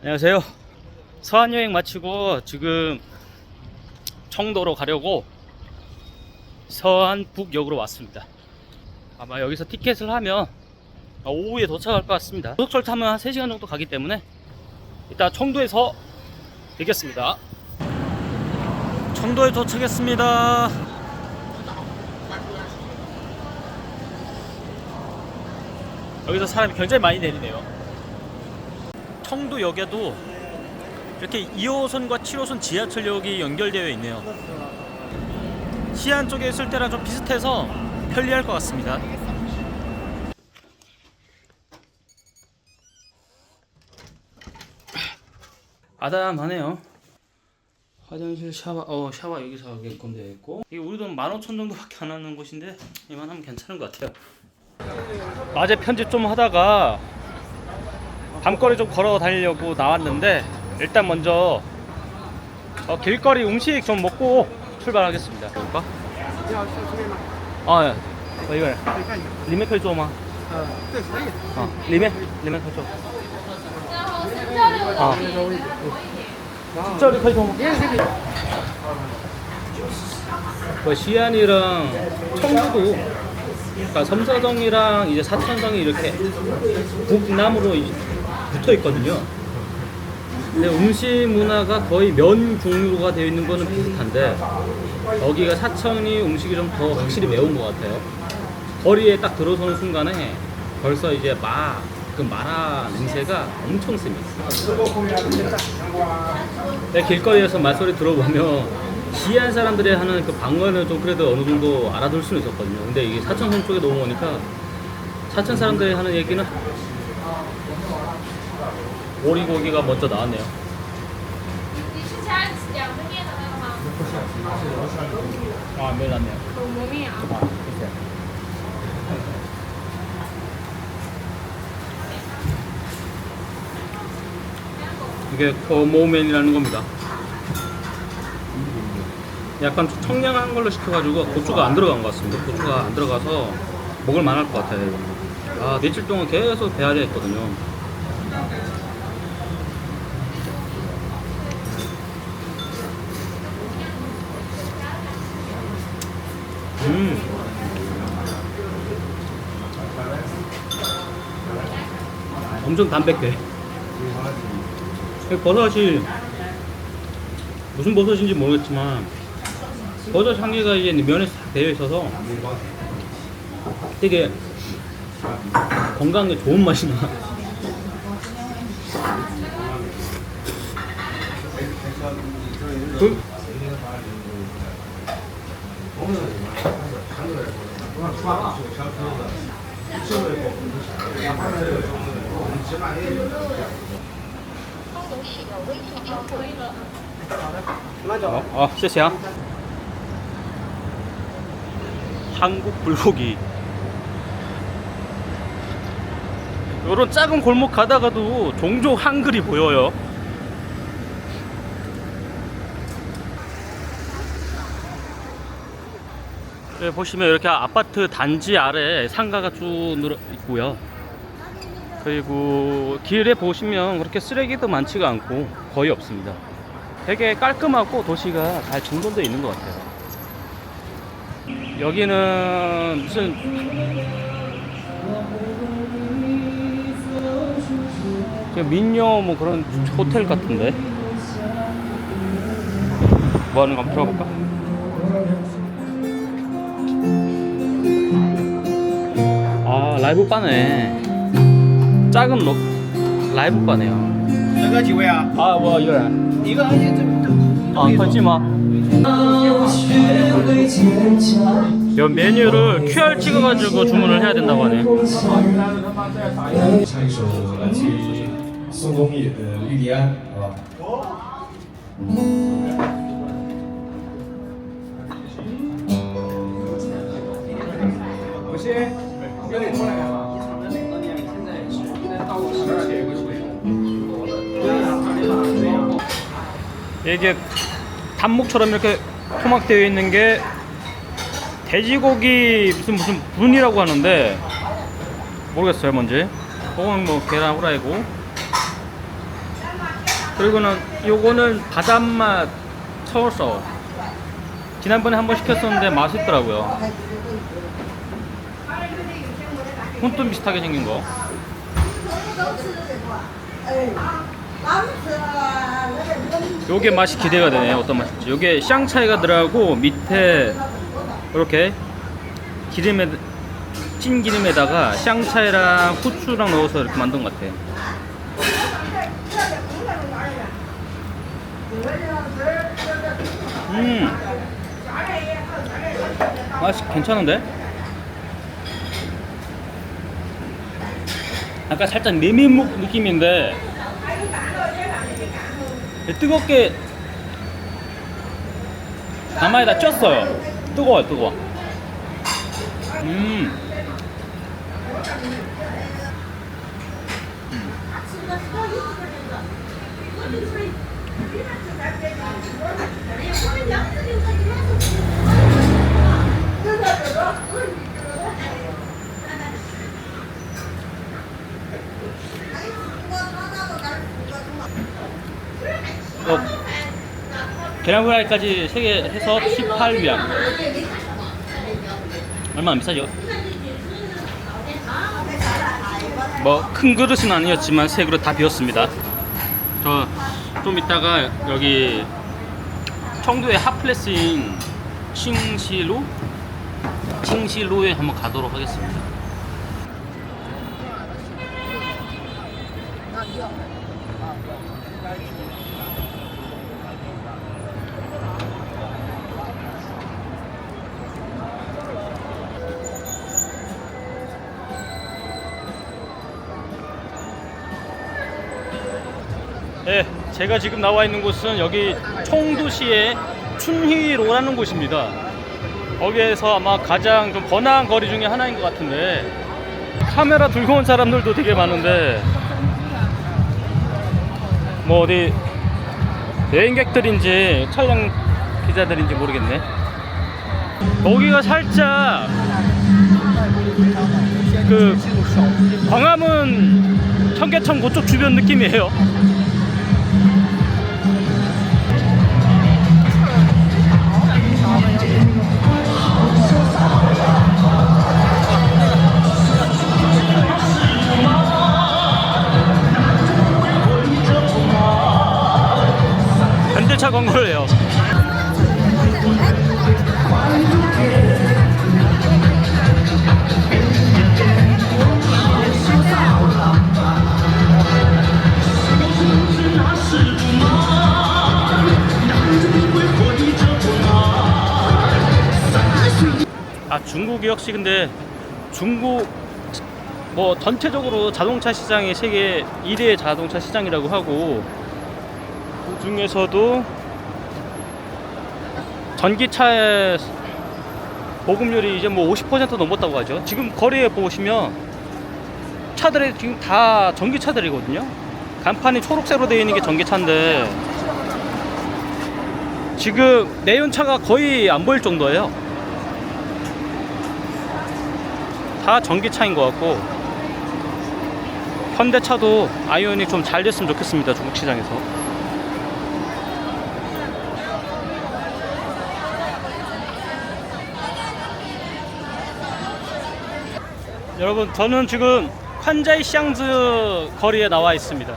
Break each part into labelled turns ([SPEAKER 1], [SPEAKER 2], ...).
[SPEAKER 1] 안녕하세요. 서한여행 마치고 지금 청도로 가려고 서안북역으로 왔습니다. 아마 여기서 티켓을 하면 오후에 도착할 것 같습니다. 고속철 타면 한 3시간 정도 가기 때문에 이따 청도에서 뵙겠습니다. 청도에 도착했습니다. 여기서 사람이 굉장히 많이 내리네요. 청도역에도 이렇게 2호선과 7호선 지하철역이 연결되어 있네요. 시안 쪽에 있을 때랑 좀 비슷해서 편리할 것 같습니다. 아담하네요. 화장실 샤워, 샤워 여기서 하게끔 되어 있고, 이게 우리 돈 15,000 정도밖에 안 하는 곳인데 이만하면 괜찮은 것 같아요. 낮에 편집 좀 하다가 밤거리 좀 걸어 다니려고 나왔는데 일단 먼저 길거리 음식 좀 먹고 출발하겠습니다. 볼까? 아, 예. 이거 리메可以做吗?
[SPEAKER 2] 对，可以。
[SPEAKER 1] 里面可以做. 저리可以做吗? 시안이랑 청주도, 그러니까 섬사정이랑 이제 사천성이 이렇게 북남으로 붙어 있거든요. 근데 음식 문화가 거의 면 종류가 되어 있는 거는 비슷한데 여기가 사천이 음식이 좀 더 확실히 매운 것 같아요. 거리에 딱 들어서는 순간에 벌써 이제 그 마라 냄새가 엄청 셉니다. 길거리에서 말소리 들어보면 시안 사람들이 하는 그 방언을 좀 그래도 어느 정도 알아들 수는 있었거든요. 근데 이게 사천성 쪽에 넘어오니까 사천 사람들이 하는 얘기는 오리고기가 먼저 나왔네요. 아, 매일 났네요. 이게 거모맨이라는 겁니다. 약간 청량한 걸로 시켜가지고 고추가 안 들어간 것 같습니다. 고추가 안 들어가서 먹을 만할 것 같아요. 며칠 동안 계속 배앓이 했거든요. 엄청 담백해. 버섯이 무슨 버섯인지 모르겠지만 버섯 향기가 이제 면에 싹 배어 있어서 되게 건강에 좋은 맛이 나.谢谢啊. 한국 불고기. 요런 작은 골목 가다가도 종종 한글이 보여요. 네, 보시면 이렇게 아파트 단지 아래 상가가 쭉 있고요. 그리고 길에 보시면 그렇게 쓰레기도 많지가 않고 거의 없습니다. 되게 깔끔하고 도시가 잘 정돈되어 있는 것 같아요. 여기는 무슨 민요 뭐 그런 호텔 같은데, 뭐 하는 거 한번 들어볼까? 아, 라이브 바네. 작은 라이브 바네요.
[SPEAKER 2] 这个几位啊？
[SPEAKER 1] 아, 뭐 이거야.
[SPEAKER 2] 一个而且这
[SPEAKER 1] 펼치마. 이 메뉴를 QR 찍어가지고 주문을 해야 된다고 하네.
[SPEAKER 3] 唱一首来自于宋冬野的《莉莉安》，好吧？
[SPEAKER 2] 我先有点过来了。
[SPEAKER 1] 이게 단목처럼 이렇게 토막되어 있는 게 돼지고기 무슨 분이라고 하는데 모르겠어요 뭔지. 그건 뭐 계란 후라이고 그리고는 요거는 바닷맛 서울서. 지난번에 한번 시켰었는데 맛있더라고요. 혼돈 비슷하게 생긴 거. 요게 맛이 기대가 되네. 어떤 맛일지. 요게 샹차이가 들어가고 밑에 이렇게 기름에 찐 기름에다가 샹차이랑 후추랑 넣어서 이렇게 만든 것 같아. 맛이 괜찮은데? 아까 살짝 메밀묵 느낌인데 뜨겁게 가마에다 쪘어요. 뜨거워요, 뜨거워. 계란 후라이까지 3개 해서 18위안. 얼마 안 비싸죠? 뭐 큰 그릇은 아니었지만 3그릇 다 비웠습니다. 저 좀 이따가 여기 청도의 핫플레스인 칭시로에 한번 가도록 하겠습니다. 네, 제가 지금 나와 있는 곳은 여기 청도시의 춘휘로라는 곳입니다. 거기에서 아마 가장 좀 번화한 거리 중에 하나인 것 같은데 카메라 들고 온 사람들도 되게 많은데 뭐 어디 여행객들인지 촬영 기자들인지 모르겠네. 여기가 살짝 그 광화문 청계천 그쪽 주변 느낌이에요. 현대차 광고를 해요. 아, 중국이 역시 근데 중국 뭐 전체적으로 자동차 시장이 세계 1위 자동차 시장이라고 하고 그 중에서도 전기차의 보급률이 이제 뭐 50% 넘었다고 하죠. 지금 거리에 보시면 차들이 지금 다 전기차들이거든요. 간판이 초록색으로 되어 있는 게 전기차인데 지금 내연차가 거의 안 보일 정도예요. 다 전기차인 것 같고 현대차도 아이오닉 좀 잘 됐으면 좋겠습니다. 중국 시장에서. 여러분, 저는 지금 콴자이샹즈 거리에 나와 있습니다.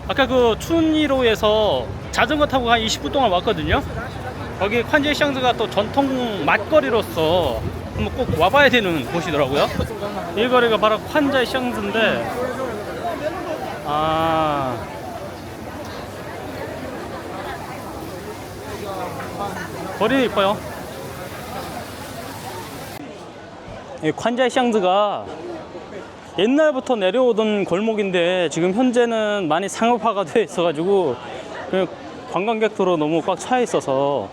[SPEAKER 1] 아까 그 춘이로에서 자전거 타고 한 20분 동안 왔거든요. 거기 콴자이샹즈가 또 전통 맛거리로서 한번 꼭 와봐야 되는 곳이더라고요. 이 거리가 바로 콴자이샹즈인데, 거리는 이뻐요. 이 콴자이샹즈가 옛날부터 내려오던 골목인데 지금 현재는 많이 상업화가 되어 있어가지고 관광객도로 너무 꽉 차 있어서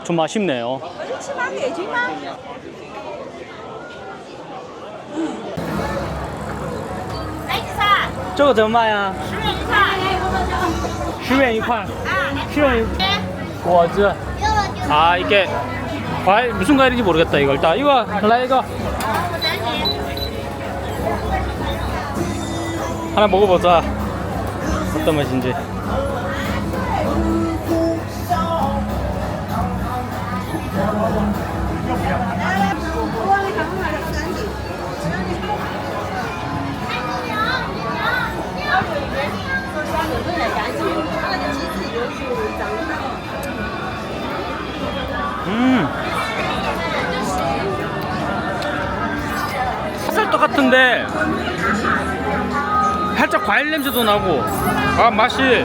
[SPEAKER 1] 좀 아쉽네요. 저거 怎么卖呀？10元一块。10元一块。果子。아, 이게 과일 무슨 과일인지 모르겠다. 이거 일단 이거来 이거 하나 먹어보자. 어떤 맛인지. 살 똑같은데 살짝 과일 냄새도 나고. 아, 맛이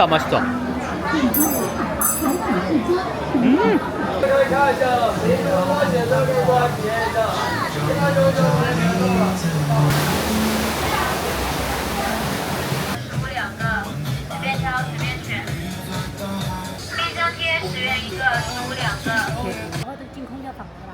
[SPEAKER 1] 맛있다.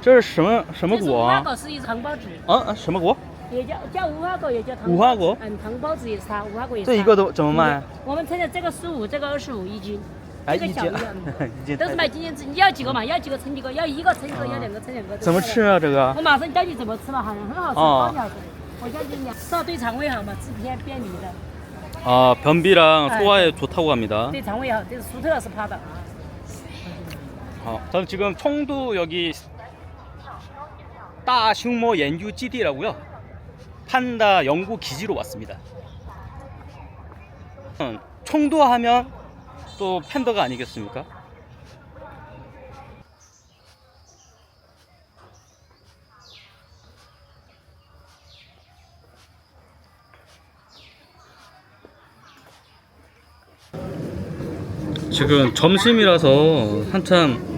[SPEAKER 1] 这是什么果啊？
[SPEAKER 4] 无花果是一糖包子，
[SPEAKER 1] 啊，什么果？
[SPEAKER 4] 也叫无花果，也叫糖包子。
[SPEAKER 1] 无花果
[SPEAKER 4] 糖包子也是它，无花果也是它。
[SPEAKER 1] 这一个都怎么卖？
[SPEAKER 4] 我们现在这个15，这个25一斤，
[SPEAKER 1] 哎，
[SPEAKER 4] 这个小一点，
[SPEAKER 1] 一斤
[SPEAKER 4] 都是卖斤斤制。你要几个嘛？要几个称几个，要一个称一个，要两个称两个。
[SPEAKER 1] 怎么吃啊？这个
[SPEAKER 4] 我马上教你怎么吃了，好像很好吃，
[SPEAKER 1] 哦
[SPEAKER 4] 超级好吃。我教你俩，吃了对肠胃好嘛，治便秘的，
[SPEAKER 1] 아, 변비랑 소화에 좋다고 합니다.
[SPEAKER 4] 对肠胃好，这是苏特尔斯帕的。
[SPEAKER 1] 저는 지금 청도 여기 따畜모 연구基地라고요. 판다 연구 기지로 왔습니다. 청도 하면 또 팬더가 아니겠습니까? 지금 점심이라서 한참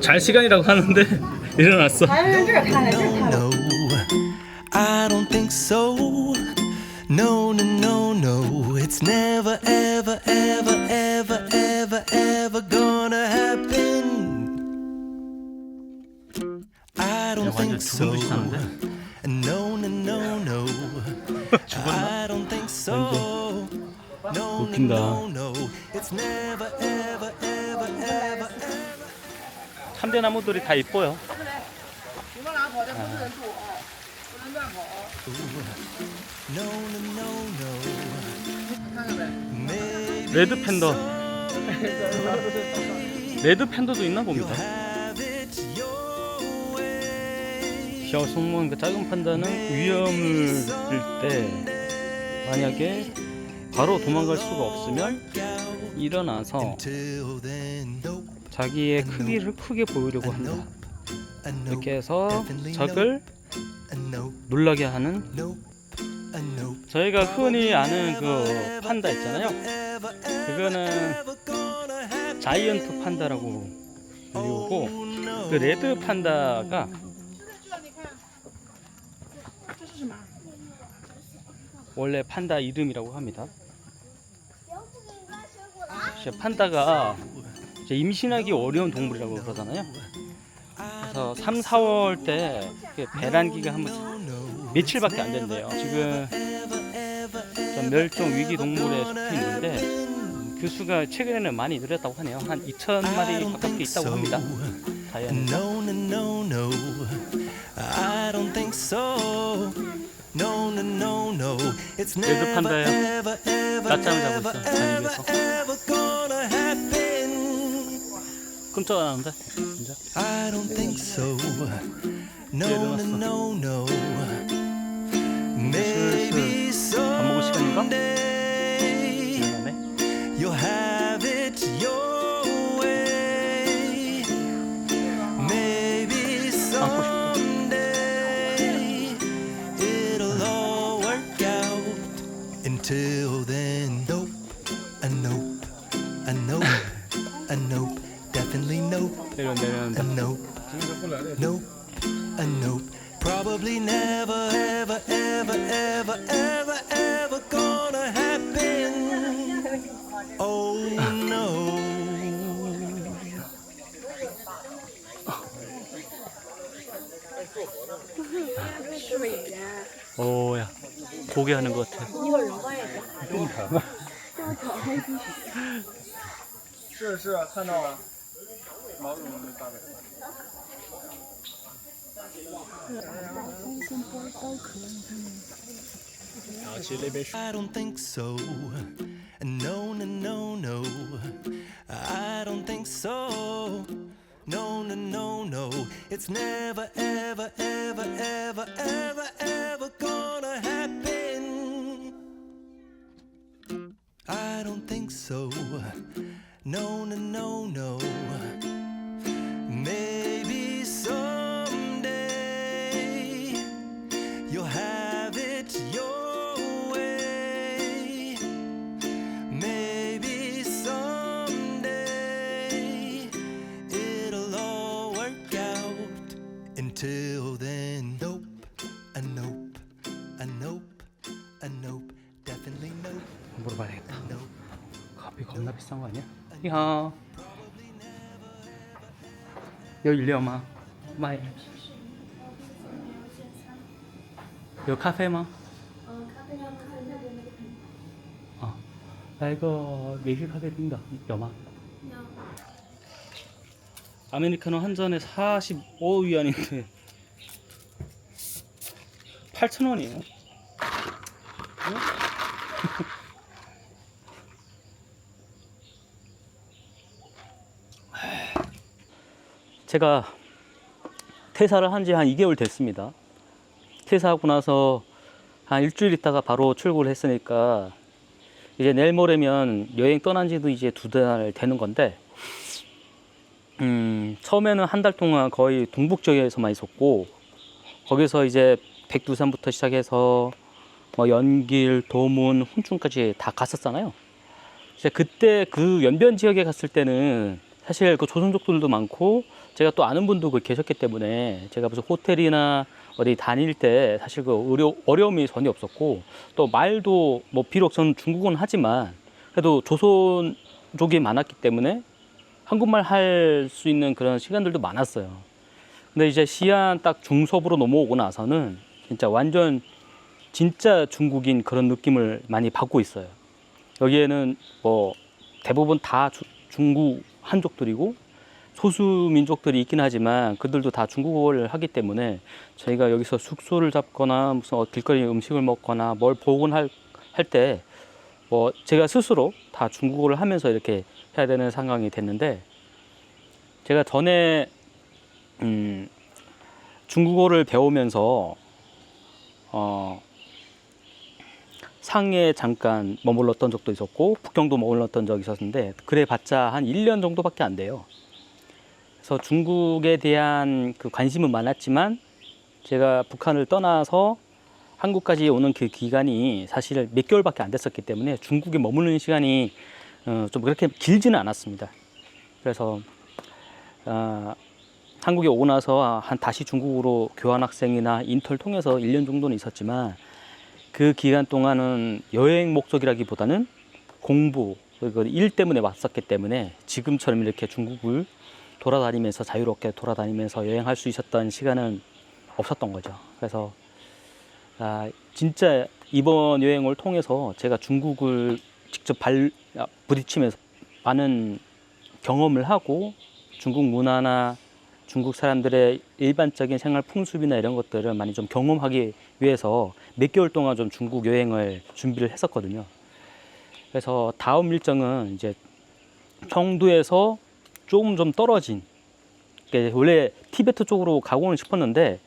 [SPEAKER 1] 잘 시간이라고 하는데 일어났어.
[SPEAKER 5] No, I don't think so. No, no, no, no. It's never, ever, ever, ever, ever, ever gonna happen. I don't think so. No, no, no, no. I don't think so. No, no, no, no. It's never, ever, ever, ever, ever.
[SPEAKER 1] 참대나무들이 다 이뻐요.
[SPEAKER 5] No, no, no, no.
[SPEAKER 1] 레드 팬더. 레드 팬더도 있나 봅니다. 저 성모는 그 작은 판다는 위험을 들 때 만약에 바로 도망갈 수가 없으면 일어나서 자기의 크기를 크게 보이려고 한다. 이렇게 해서 적을 놀라게 하는, 저희가 흔히 아는 그 판다 있잖아요. 그거는 자이언트 판다라고 불리고, 그 레드 판다가 원래 판다 이름이라고 합니다. 판다가 임신하기 어려운 동물이라고 그러잖아요. 그래서 3, 4월 때 배란기가 한번 며칠밖에 안 된대요. 지금 멸종 위기 동물에 속해 있는데 그 수가 최근에는 많이 늘었다고 하네요. 한 2,000마리 가깝게 있다고 합니다. 자연에서.
[SPEAKER 5] No, no, no, no. I don't think so. No, no, no, no. It's
[SPEAKER 1] 레드
[SPEAKER 5] never,
[SPEAKER 1] 판다예요.
[SPEAKER 5] ever, ever,
[SPEAKER 1] 낮잠을 자고
[SPEAKER 5] ever,
[SPEAKER 1] 있어.
[SPEAKER 5] ever,
[SPEAKER 1] 다니면서.
[SPEAKER 5] ever gonna happen.
[SPEAKER 1] 끔찍 안 하는데 진짜.
[SPEAKER 5] I don't think so. No, no, no, no. Maybe
[SPEAKER 1] 밥 먹을 시간인가?
[SPEAKER 5] someday
[SPEAKER 1] 미안하네.
[SPEAKER 5] you'll have it your way. Maybe
[SPEAKER 1] 안고 싶다.
[SPEAKER 5] someday it'll all work out. Until then, nope, a nope, a nope, a nope, definitely nope,
[SPEAKER 1] 내려온다.
[SPEAKER 5] a nope, nope, a nope. Probably never, ever, ever, ever, ever, ever gonna happen. Oh no.
[SPEAKER 1] 오야, 고개 하는 것 같아.
[SPEAKER 2] 是看到了，毛茸茸的大白。
[SPEAKER 4] 风声波高可
[SPEAKER 5] I don't think so. No, no, no, no. I don't think so. No, no, no, no. It's never, ever, ever, ever, ever, ever gonna happen. I don't think so. No, no, no, no. Maybe someday you'll have it your way. Maybe someday it'll all work out. Until then, nope, a nope, a nope, a nope, definitely nope.
[SPEAKER 1] 물어봐야겠다.
[SPEAKER 5] Nope.
[SPEAKER 1] 커피 겁나 비싼 거 아니야? 니하오. 여기 일려마. 마이. 有咖啡吗？
[SPEAKER 6] 咖啡要看那边那个品牌。
[SPEAKER 1] 啊，来个美式咖啡冰的有吗？
[SPEAKER 6] 要
[SPEAKER 1] 아메리카노 한 잔에 45위안인데 8,000원이에요. 제가 퇴사를 한 지 한 2개월 됐습니다. 퇴사하고 나서 한 일주일 있다가 바로 출국을 했으니까 이제 내일 모레면 여행 떠난 지도 이제 2달 되는 건데, 처음에는 한 달 동안 거의 동북 지역에서만 있었고, 거기서 이제 백두산부터 시작해서 뭐 연길, 도문, 훈춘까지 다 갔었잖아요. 이제 그때 그 연변 지역에 갔을 때는 사실 그 조선족들도 많고 제가 또 아는 분도 그 계셨기 때문에 제가 무슨 호텔이나 어디 다닐 때 사실 그 어려움이 전혀 없었고, 또 말도 뭐 비록 저는 중국어는 하지만 그래도 조선족이 많았기 때문에 한국말 할 수 있는 그런 시간들도 많았어요. 근데 이제 시안 딱 중섭으로 넘어오고 나서는 진짜 완전 진짜 중국인 그런 느낌을 많이 받고 있어요. 여기에는 뭐 대부분 다 중국 한족들이고 소수 민족들이 있긴 하지만 그들도 다 중국어를 하기 때문에 저희가 여기서 숙소를 잡거나 무슨 길거리 음식을 먹거나 뭘 보곤 할 때 뭐 제가 스스로 다 중국어를 하면서 이렇게 해야 되는 상황이 됐는데, 제가 전에 중국어를 배우면서 상해에 잠깐 머물렀던 적도 있었고 북경도 머물렀던 적이 있었는데, 그래 봤자 한 1년 정도밖에 안 돼요. 그래서 중국에 대한 그 관심은 많았지만 제가 북한을 떠나서 한국까지 오는 그 기간이 사실 몇 개월밖에 안 됐었기 때문에 중국에 머무르는 시간이 좀 그렇게 길지는 않았습니다. 그래서 한국에 오고 나서 다시 중국으로 교환학생이나 인터를 통해서 1년 정도는 있었지만, 그 기간 동안은 여행 목적이라기보다는 공부, 그리고 일 때문에 왔었기 때문에 지금처럼 이렇게 중국을 돌아다니면서 자유롭게 돌아다니면서 여행할 수 있었던 시간은 없었던 거죠. 그래서 진짜 이번 여행을 통해서 제가 중국을 직접 부딪히면서 많은 경험을 하고 중국 문화나 중국 사람들의 일반적인 생활 풍습이나 이런 것들을 많이 좀 경험하기 위해서 몇 개월 동안 좀 중국 여행을 준비를 했었거든요. 그래서 다음 일정은 이제 청두에서 조금 좀 떨어진, 원래 티베트 쪽으로 가고는 싶었는데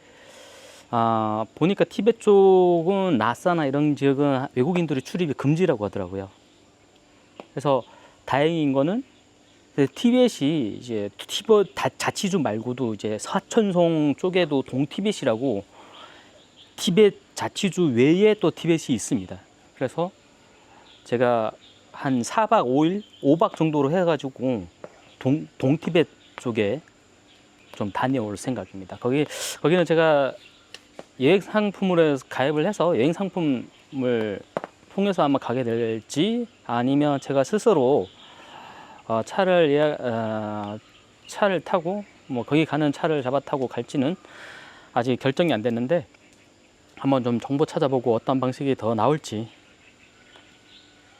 [SPEAKER 1] 보니까 티베트 쪽은 나사나 이런 지역은 외국인들이 출입이 금지라고 하더라고요. 그래서 다행인 거는 티벳이 이제 티벳 자치주 말고도 이제 사천성 쪽에도 동티벳이라고 티벳 자치주 외에 또 티벳이 있습니다. 그래서 제가 한 4박 5일, 5박 정도로 해가지고 동티벳 쪽에 좀 다녀올 생각입니다. 거기는 제가 여행 상품으로 가입을 해서 여행 상품을 통해서 아마 가게 될지, 아니면 제가 스스로 차를 타고 뭐 거기 가는 차를 잡아 타고 갈지는 아직 결정이 안 됐는데, 한번 좀 정보 찾아보고 어떤 방식이 더 나올지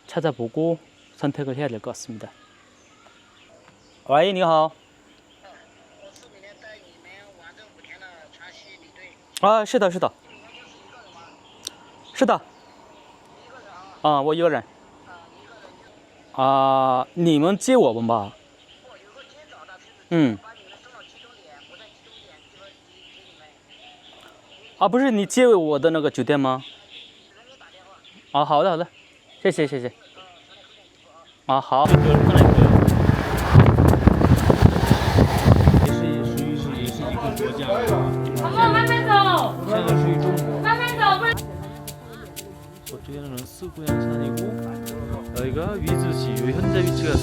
[SPEAKER 1] 찾아보고 선택을 해야 될 것 같습니다. 와이, 你好。是的，是的，是的。啊，我一个人。啊，你们接我们吧。嗯。啊，不是你接我的那个酒店吗？啊，好的好的，谢谢谢谢。啊，好。也是一个国家。
[SPEAKER 4] 好，慢慢走，
[SPEAKER 1] 现在属于中国。
[SPEAKER 4] 慢慢走，不然。
[SPEAKER 1] 저쪽에는 스구양산이고 여기가 위즈시 요 현재 위치가